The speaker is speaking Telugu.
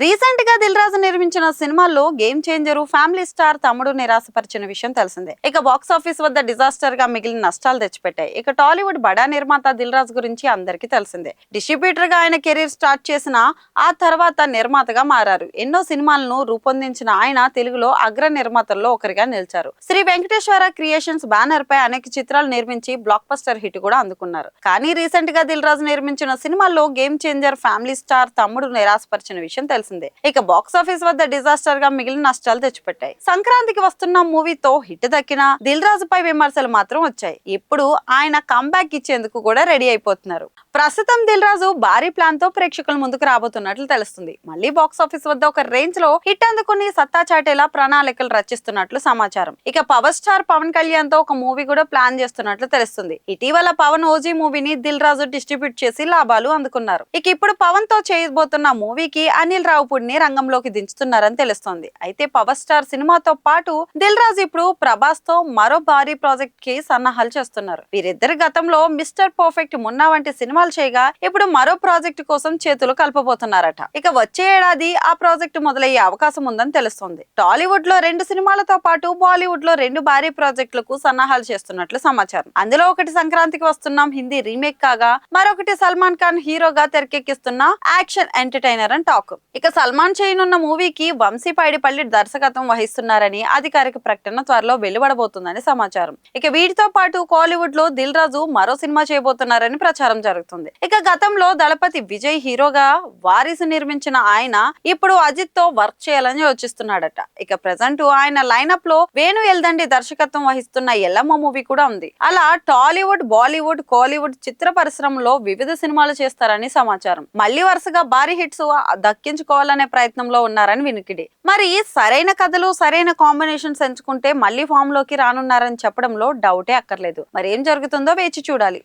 రీసెంట్ గా దిల్ రాజు నిర్మించిన సినిమాల్లో గేమ్ చేంజర్, ఫ్యామిలీ స్టార్ తమ్ముడు నిరాశపరిచిన విషయం తెలిసిందే. ఇక బాక్స్ ఆఫీస్ వద్ద డిజాస్టర్ గా మిగిలిన నష్టాలు తెచ్చిపెట్టాయి. ఇక టాలీవుడ్ బడా నిర్మాత దిల్ రాజు గురించి అందరికీ తెలిసిందే. డిస్ట్రిబ్యూటర్ గా ఆయన కెరీర్ స్టార్ట్ చేసిన ఆ తర్వాత నిర్మాతగా మారారు. ఎన్నో సినిమాలను రూపొందించిన ఆయన తెలుగులో అగ్ర నిర్మాతల్లో ఒకరిగా నిలిచారు. శ్రీ వెంకటేశ్వర క్రియేషన్స్ బ్యానర్ పై అనేక చిత్రాలు నిర్మించి బ్లాక్ బస్టర్ హిట్ కూడా అందుకున్నారు. కానీ రీసెంట్ గా దిల్ రాజు నిర్మించిన సినిమాల్లో గేమ్ చేంజర్, ఫ్యామిలీ స్టార్ తమ్ముడు నిరాశపరిచిన విషయం తెలిసిందే. ఇక బాక్స్ ఆఫీస్ వద్ద డిజాస్టర్ గా మిగిలిన నష్టాలు తెచ్చిపెట్టాయి. సంక్రాంతికి వస్తున్న మూవీతో హిట్ దక్కిన దిల్ రాజు పై విమర్శలు మాత్రం వచ్చాయి. ఇప్పుడు ఆయన కంబ్యాక్ ఇచ్చేందుకు కూడా రెడీ అయిపోతున్నారు. ప్రస్తుతం దిల్ రాజు భారీ ప్లాన్ తో ప్రేక్షకుల ముందుకు రాబోతున్నట్లు తెలుస్తుంది. మళ్ళీ బాక్స్ ఆఫీస్ వద్ద ఒక రేంజ్ లో హిట్ అందుకుని సత్తా చాటేలా ప్రణాళికలు రచిస్తున్నట్లు సమాచారం. ఇక పవర్ స్టార్ పవన్ కళ్యాణ్ తో ఒక మూవీ కూడా ప్లాన్ చేస్తున్నట్లు తెలుస్తుంది. ఇటీవల పవన్ ఓజీ మూవీని దిల్ రాజు డిస్ట్రిబ్యూట్ చేసి లాభాలు అందుకున్నారు. ఇక ఇప్పుడు పవన్ తో చేయబోతున్న మూవీకి అనిల్ రావుపూడిని రంగంలోకి దించుతున్నారని తెలుస్తోంది. అయితే పవర్ స్టార్ సినిమాతో పాటు దిల్ రాజు ఇప్పుడు ప్రభాస్ తో మరో భారీ ప్రాజెక్ట్ కి సన్నాహాలు చేస్తున్నారు. వీరిద్దరు గతంలో మిస్టర్ పర్ఫెక్ట్, మున్నా వంటి సినిమాలు చేయగా ఇప్పుడు మరో ప్రాజెక్ట్ కోసం చేతులు కలపబోతున్నారట. ఇక వచ్చే ఏడాది ఆ ప్రాజెక్ట్ మొదలయ్యే అవకాశం ఉందని తెలుస్తోంది. టాలీవుడ్ లో 2 సినిమాలతో పాటు బాలీవుడ్ లో 2 భారీ ప్రాజెక్టులకు సన్నాహాలు చేస్తున్నట్లు సమాచారం. అందులో ఒకటి సంక్రాంతికి వస్తున్నాం హిందీ రీమేక్ కాగా, మరొకటి సల్మాన్ ఖాన్ హీరోగా తెరకెక్కిస్తున్న యాక్షన్ ఎంటర్టైనర్ అని టాక్. ఇక సల్మాన్ చేయనున్న మూవీకి వంశీ పైడిపల్లి దర్శకత్వం వహిస్తున్నారని అధికారిక ప్రకటన త్వరలో వెలువడబోతుందని సమాచారం. ఇక వీటితో పాటు కోలీవుడ్ లో దిల్ రాజు మరో సినిమా చేయబోతున్నారని ప్రచారం జరుగుతుంది. ఇక గతంలో దళపతి విజయ్ హీరోగా వారిసు నిర్మించిన ఆయన ఇప్పుడు అజిత్ తో వర్క్ చేయాలని యోచిస్తున్నాడట. ఇక ప్రెజెంట్ ఆయన లైనప్ లో వేణు ఎల్దండి దర్శకత్వం వహిస్తున్న ఎల్లమ్మ మూవీ కూడా ఉంది. అలా టాలీవుడ్, బాలీవుడ్, కోలీవుడ్ చిత్ర పరిశ్రమలో వివిధ సినిమాలు చేస్తారని సమాచారం. మళ్ళీ వరుసగా భారీ హిట్స్ దక్కించుకోవాలనే ప్రయత్నంలో ఉన్నారని వినికిడి. మరి సరైన కథలు, సరైన కాంబినేషన్స్ ఎంచుకుంటే మళ్ళీ ఫామ్ లోకి రానున్నారని చెప్పడంలో డౌటే అక్కర్లేదు. మరి ఏం జరుగుతుందో వేచి చూడాలి.